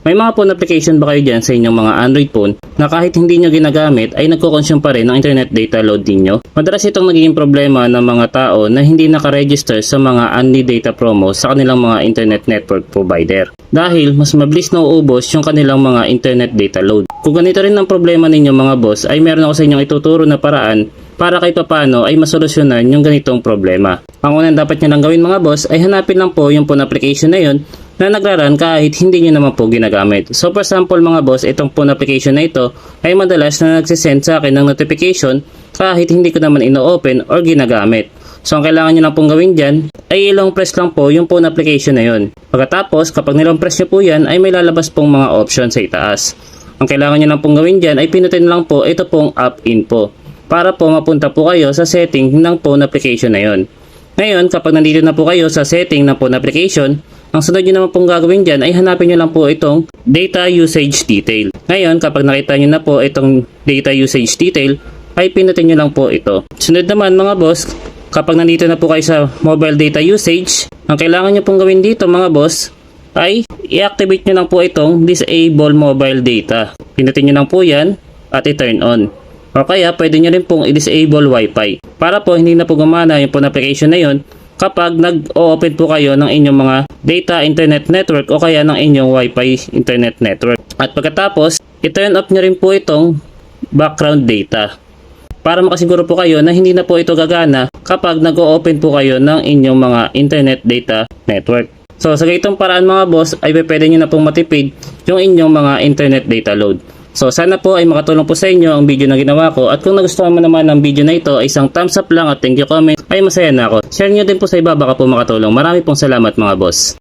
May mga phone application ba kayo dyan sa inyong mga Android phone na kahit hindi nyo ginagamit ay nagko-consume pa rin ng internet data load ninyo? Madalas itong nagiging problema ng mga tao na hindi nakaregister sa mga unli data promo sa kanilang mga internet network provider. Dahil mas mabilis na uubos yung kanilang mga internet data load. Kung ganito rin ang problema ninyo mga boss, ay meron ako sa inyong ituturo na paraan para kahit papano ay masolusyonan yung ganitong problema. Ang unang dapat nyo lang gawin mga boss ay hanapin lang po yung phone application na yun na nagraran kahit hindi nyo naman po ginagamit. So for example mga boss, itong phone application na ito ay madalas na nagsisend sa akin ng notification kahit hindi ko naman ino-open or ginagamit. So ang kailangan nyo lang pong gawin dyan ay ilong press lang po yung phone application na yun. Pagkatapos kapag nilong press nyo po yan ay may lalabas pong mga options sa itaas. Ang kailangan nyo lang pong gawin dyan ay pinutin lang po ito pong app info para po mapunta po kayo sa setting ng phone application na yun. Ngayon kapag nandito na po kayo sa setting ng phone application, ang sunod nyo naman pong gagawin dyan ay hanapin nyo lang po itong data usage detail. Ngayon kapag nakita nyo na po itong data usage detail ay pinutin nyo lang po ito. Sunod naman mga boss, kapag nandito na po kayo sa mobile data usage, ang kailangan nyo pong gawin dito mga boss ay i-activate nyo lang po itong disable mobile data. Pinutin nyo lang po yan at i-turn on. O kaya pwede nyo rin pong i-disable wifi para po hindi na po gumana yung phone application na yun kapag nag-o-open po kayo ng inyong mga data internet network o kaya ng inyong wifi internet network. At pagkatapos, i-turn off nyo rin po itong background data para makasiguro po kayo na hindi na po ito gagana kapag nag-o-open po kayo ng inyong mga internet data network. So sa ganitong paraan mga boss ay pwede nyo na pong matipid yung inyong mga internet data load. So sana po ay makatulong po sa inyo ang video na ginawa ko, at kung nagustuhan mo naman ang video na ito ay isang thumbs up lang at thank you comment ay masaya na ako. Share nyo din po sa iba baka po makatulong. Marami pong salamat mga boss.